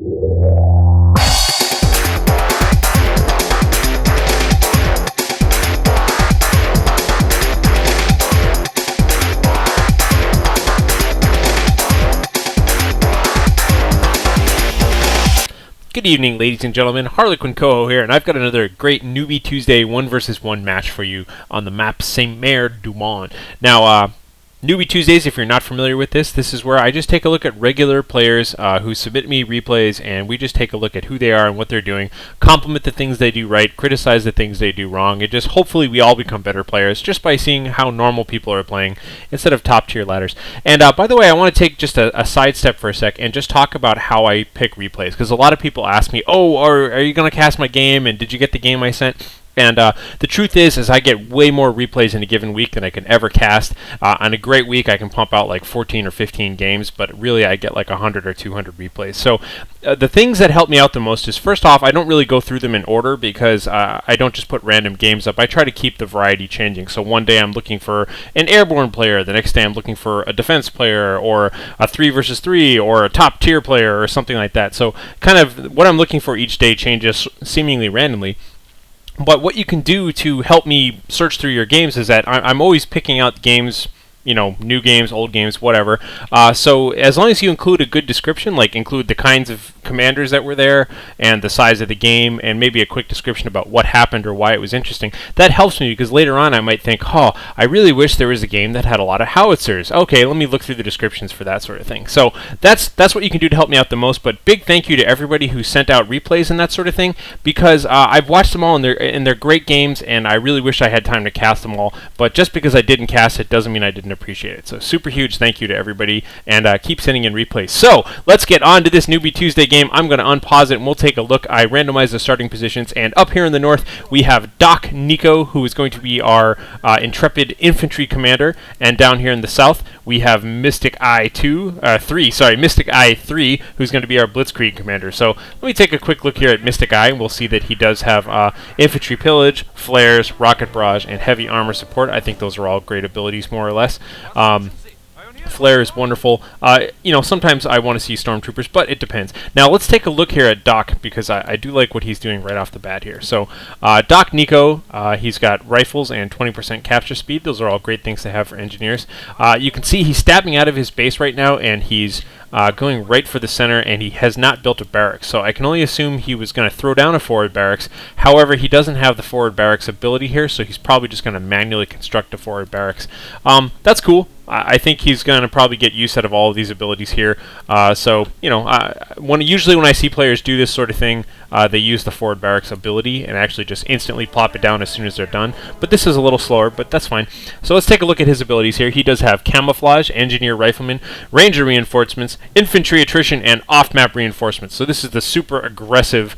Good evening, ladies and gentlemen. HarlequinCoHO here, and I've got another great Newbie Tuesday 1 vs 1 match for you on the map Saint-Mer Dumont. Now, Newbie Tuesdays, if you're not familiar with this is where I just take a look at regular players who submit me replays, and we just take a look at who they are and what they're doing, compliment the things they do right, criticize the things they do wrong, and just hopefully we all become better players just by seeing how normal people are playing instead of top-tier ladders. And by the way, I want to take just a sidestep for a sec and just talk about how I pick replays, because a lot of people ask me, oh, are you going to cast my game, and did you get the game I sent? And the truth is I get way more replays in a given week than I can ever cast. On a great week, I can pump out like 14 or 15 games, but really I get like 100 or 200 replays. So the things that help me out the most is, first off, I don't really go through them in order because I don't just put random games up. I try to keep the variety changing. So one day I'm looking for an airborne player, the next day I'm looking for a defense player, or a 3 vs 3, or a top tier player, or something like that. So kind of what I'm looking for each day changes seemingly randomly. But what you can do to help me search through your games is that I'm always picking out games, you know, new games, old games, whatever. So as long as you include a good description, like include the kinds of commanders that were there, and the size of the game, and maybe a quick description about what happened or why it was interesting, that helps me, because later on I might think, oh, I really wish there was a game that had a lot of howitzers. Okay, let me look through the descriptions for that sort of thing. So that's what you can do to help me out the most. But big thank you to everybody who sent out replays and that sort of thing, because I've watched them all, and they're great games, and I really wish I had time to cast them all. But just because I didn't cast it doesn't mean I didn't appreciate it. So super huge thank you to everybody, and keep sending in replays. So let's get on to this Newbie Tuesday game. I'm going to unpause it and we'll take a look. I randomized the starting positions, and up here in the north we have DocNiko, who is going to be our intrepid infantry commander, and down here in the south we have MysticEyeIII, who's going to be our blitzkrieg commander. So let me take a quick look here at MysticEye, and we'll see that he does have infantry pillage, flares, rocket barrage, and heavy armor support. I think those are all great abilities, more or less. Flare is wonderful. You know, sometimes I want to see stormtroopers, but it depends. Now let's take a look here at Doc, because I do like what he's doing right off the bat here. So DocNiko, he's got rifles and 20% capture speed. Those are all great things to have for engineers. You can see he's stabbing out of his base right now, and he's going right for the center, and he has not built a barracks. So I can only assume he was going to throw down a forward barracks. However, he doesn't have the forward barracks ability here, so he's probably just going to manually construct a forward barracks. That's cool. I think he's going to probably get use out of all of these abilities here. So, you know, usually when I see players do this sort of thing, they use the forward barracks ability and actually just instantly plop it down as soon as they're done. But this is a little slower, but that's fine. So let's take a look at his abilities here. He does have camouflage, engineer rifleman, ranger reinforcements, infantry attrition, and off-map reinforcements. So this is the super aggressive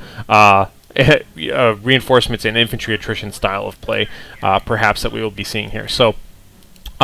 reinforcements and infantry attrition style of play, perhaps, that we will be seeing here. So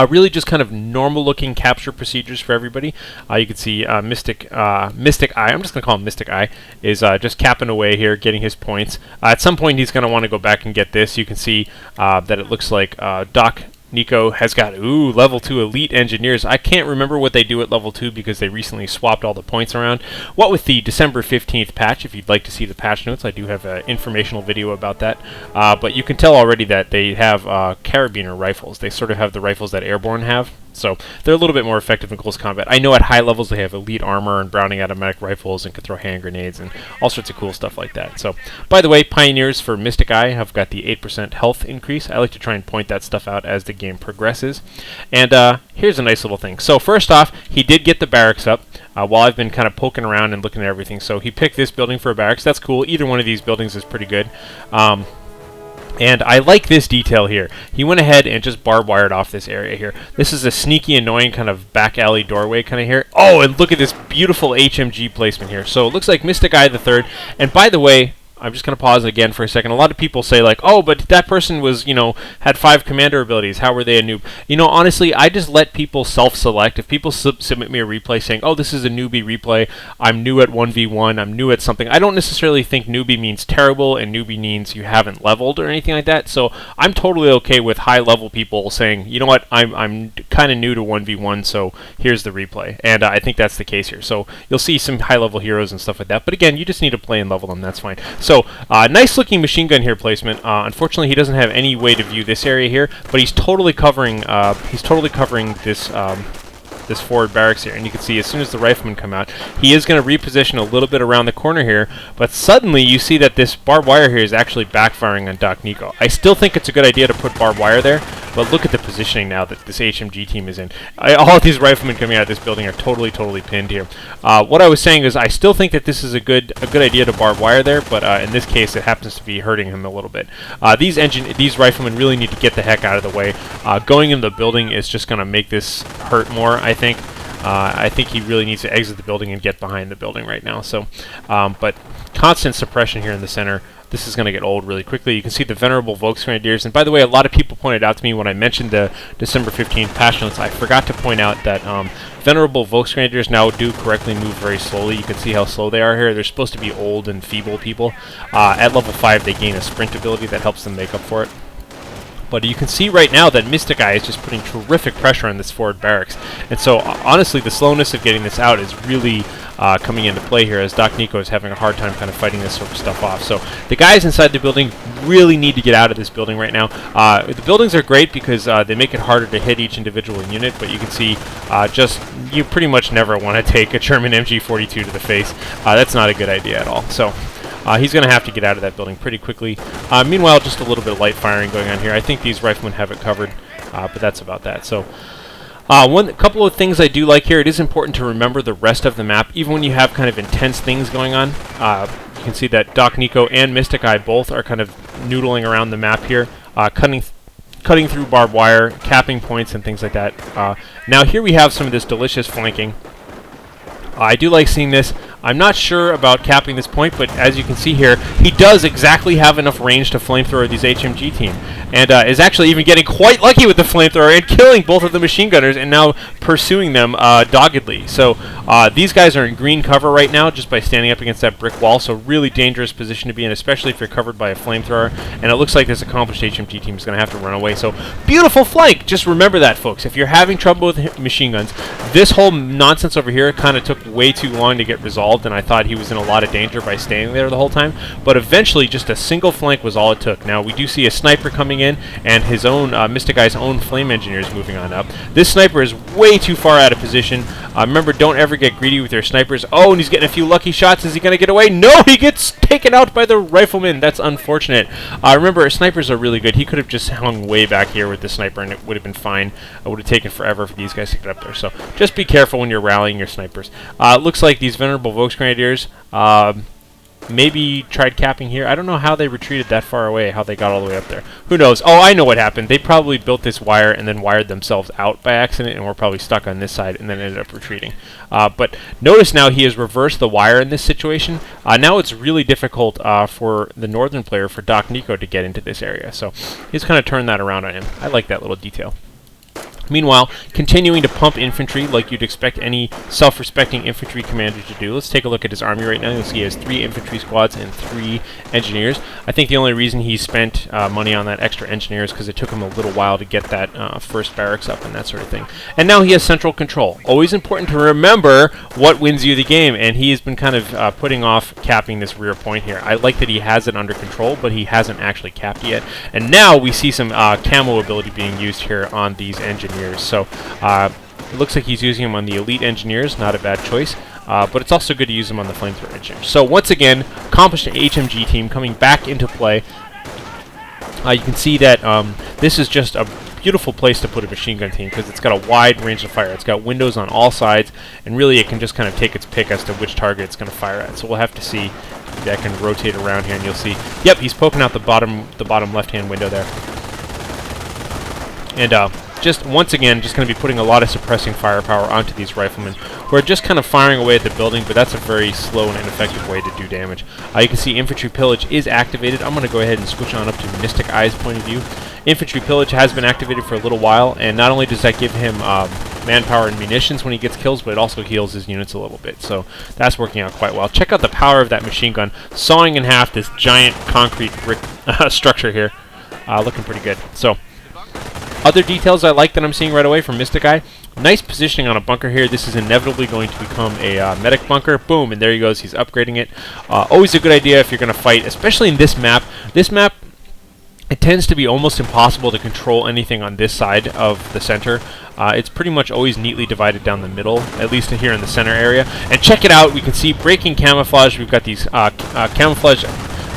really just kind of normal looking capture procedures for everybody. You can see MysticEye, I'm just going to call him MysticEye, is just capping away here, getting his points. At some point he's going to want to go back and get this. You can see that it looks like DocNiko has got, level 2 elite engineers. I can't remember what they do at level 2 because they recently swapped all the points around. What with the December 15th patch, if you'd like to see the patch notes, I do have an informational video about that. But you can tell already that they have carabiner rifles. They sort of have the rifles that airborne have. So they're a little bit more effective in close combat. I know at high levels they have elite armor and Browning automatic rifles and can throw hand grenades and all sorts of cool stuff like that. So, by the way, pioneers for MysticEye have got the 8% health increase. I like to try and point that stuff out as the game progresses. And here's a nice little thing. So first off, he did get the barracks up while I've been kind of poking around and looking at everything. So he picked this building for a barracks. That's cool. Either one of these buildings is pretty good. And I like this detail here. He went ahead and just barbed wired off this area here. This is a sneaky, annoying kind of back alley doorway kind of here. Oh, and look at this beautiful HMG placement here. So it looks like MysticEye III. And by the way, I'm just going to pause again for a second. A lot of people say like, oh, but that person was, had 5 commander abilities. How were they a noob? Honestly, I just let people self-select. If people submit me a replay saying, oh, this is a newbie replay, I'm new at 1v1, I'm new at something, I don't necessarily think newbie means terrible and newbie means you haven't leveled or anything like that. So I'm totally okay with high-level people saying, you know what, I'm kind of new to 1v1, so here's the replay. And I think that's the case here. So you'll see some high-level heroes and stuff like that. But again, you just need to play and level them. That's fine. So nice looking machine gun here placement. Unfortunately, he doesn't have any way to view this area here, but he's totally covering this this forward barracks here. And you can see as soon as the riflemen come out, he is going to reposition a little bit around the corner here, but suddenly you see that this barbed wire here is actually backfiring on DocNiko. I still think it's a good idea to put barbed wire there, but look at the positioning now that this HMG team is in. All of these riflemen coming out of this building are totally pinned here. What I was saying is I still think that this is a good idea to barbed wire there, but in this case it happens to be hurting him a little bit. These riflemen really need to get the heck out of the way. Going in the building is just going to make this hurt more, I think. I think he really needs to exit the building and get behind the building right now. So, but constant suppression here in the center. This is going to get old really quickly. You can see the Venerable Volksgrenadiers. And by the way, a lot of people pointed out to me when I mentioned the December 15th patch notes, I forgot to point out that Venerable Volksgrenadiers now do correctly move very slowly. You can see how slow they are here. They're supposed to be old and feeble people. At level 5, they gain a sprint ability that helps them make up for it. But you can see right now that MysticEye is just putting terrific pressure on this forward barracks. And so, honestly, the slowness of getting this out is really coming into play here, as DocNiko is having a hard time kind of fighting this sort of stuff off. So the guys inside the building really need to get out of this building right now. The buildings are great because they make it harder to hit each individual unit, but you can see you pretty much never want to take a German MG42 to the face. That's not a good idea at all. So he's going to have to get out of that building pretty quickly. Meanwhile, just a little bit of light firing going on here. I think these riflemen have it covered, but that's about that. So a couple of things I do like here. It is important to remember the rest of the map, even when you have kind of intense things going on. You can see that DocNiko and MysticEye both are kind of noodling around the map here, cutting through barbed wire, capping points, and things like that. Now here we have some of this delicious flanking. I do like seeing this. I'm not sure about capping this point, but as you can see here, he does exactly have enough range to flamethrower these HMG team, and is actually even getting quite lucky with the flamethrower and killing both of the machine gunners and now pursuing them doggedly. So these guys are in green cover right now just by standing up against that brick wall, so really dangerous position to be in, especially if you're covered by a flamethrower, and it looks like this accomplished HMG team is going to have to run away. So beautiful flank! Just remember that, folks. If you're having trouble with machine guns, this whole nonsense over here kind of took way too long to get resolved, and I thought he was in a lot of danger by staying there the whole time, but eventually just a single flank was all it took. Now we do see a sniper coming in, and his own MysticEye's own flame engineers moving on up. This sniper is way too far out of position. Remember, don't ever get greedy with your snipers. Oh, and he's getting a few lucky shots. Is he going to get away? No, he gets taken out by the rifleman. That's unfortunate. Remember, snipers are really good. He could have just hung way back here with the sniper, and it would have been fine. It would have taken forever for these guys to get up there. So just be careful when you're rallying your snipers. Looks like these Venerable Volksgrenadiers maybe tried capping here. I don't know how they retreated that far away, how they got all the way up there. Who knows? Oh, I know what happened. They probably built this wire and then wired themselves out by accident and were probably stuck on this side and then ended up retreating. But notice now he has reversed the wire in this situation. Now it's really difficult for the northern player, for DocNiko, to get into this area. So he's kind of turned that around on him. I like that little detail. Meanwhile, continuing to pump infantry like you'd expect any self-respecting infantry commander to do. Let's take a look at his army right now. You'll see he has 3 infantry squads and 3 engineers. I think the only reason he spent money on that extra engineer is because it took him a little while to get that first barracks up and that sort of thing. And now he has central control. Always important to remember what wins you the game, and he has been kind of putting off capping this rear point here. I like that he has it under control, but he hasn't actually capped it yet. And now we see some camo ability being used here on these engineers. So it looks like he's using them on the elite engineers, not a bad choice, but it's also good to use them on the flamethrower engineers. So once again, accomplished HMG team coming back into play. You can see that this is just a beautiful place to put a machine gun team because it's got a wide range of fire. It's got windows on all sides, and really it can just kind of take its pick as to which target it's going to fire at. So we'll have to see if that can rotate around here, and you'll see, yep, he's poking out the bottom left-hand window there. And just once again, just going to be putting a lot of suppressing firepower onto these riflemen, who are just kind of firing away at the building, but that's a very slow and ineffective way to do damage. You can see infantry pillage is activated. I'm going to go ahead and switch on up to MysticEyeIII's point of view. Infantry pillage has been activated for a little while, and not only does that give him manpower and munitions when he gets kills, but it also heals his units a little bit. So that's working out quite well. Check out the power of that machine gun, sawing in half this giant concrete brick structure here. Looking pretty good. So other details I like that I'm seeing right away from MysticEye. Nice positioning on a bunker here. This is inevitably going to become a medic bunker. Boom, and there he goes. He's upgrading it. Always a good idea if you're going to fight, especially in this map. This map, it tends to be almost impossible to control anything on this side of the center. It's pretty much always neatly divided down the middle, at least here in the center area. And check it out. We can see breaking camouflage. We've got these camouflage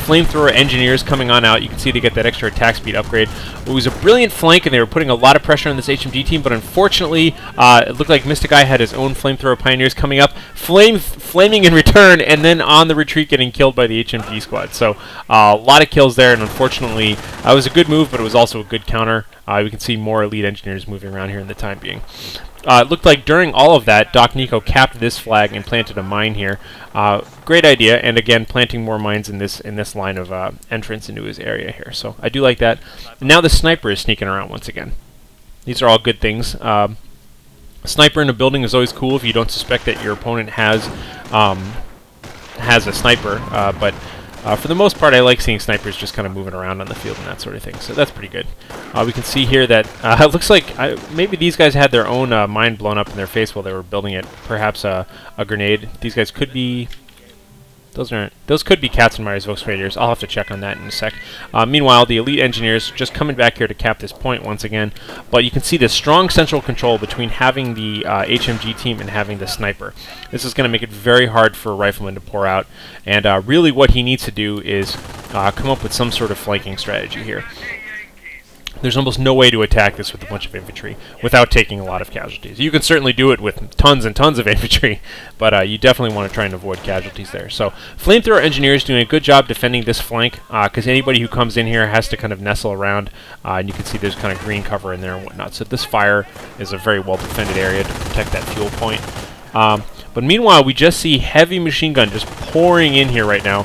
flamethrower engineers coming on out. You can see they get that extra attack speed upgrade. It was a brilliant flank, and they were putting a lot of pressure on this HMG team, but unfortunately, it looked like MysticEye had his own flamethrower pioneers coming up, flaming in return, and then on the retreat getting killed by the HMG squad. So a lot of kills there, and unfortunately, it was a good move, but it was also a good counter. We can see more elite engineers moving around here in the time being. It looked like during all of that, DocNiko capped this flag and planted a mine here. Great idea, and again, planting more mines in this line of entrance into his area here. So I do like that. And now the sniper is sneaking around once again. These are all good things. Sniper in a building is always cool if you don't suspect that your opponent has a sniper, but for the most part, I like seeing snipers just kind of moving around on the field and that sort of thing, so that's pretty good. We can see here that it looks like maybe these guys had their own mine blown up in their face while they were building it. Perhaps a grenade. These guys could be... Those could be Cats and Myers Volkswagens. I'll have to check on that in a sec. Meanwhile, the elite engineers just coming back here to cap this point once again. But you can see the strong central control between having the HMG team and having the sniper. This is going to make it very hard for a rifleman to pour out. And really what he needs to do is come up with some sort of flanking strategy here. There's almost no way to attack this with a bunch of infantry without taking a lot of casualties. You can certainly do it with tons and tons of infantry, but you definitely want to try and avoid casualties there. So flamethrower engineers doing a good job defending this flank, because anybody who comes in here has to kind of nestle around, and you can see there's kind of green cover in there and whatnot. So this fire is a very well defended area to protect that fuel point. But meanwhile, we just see heavy machine gun just pouring in here right now.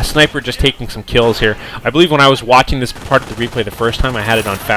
Sniper just taking some kills here. I believe when I was watching this part of the replay the first time, I had it on fast.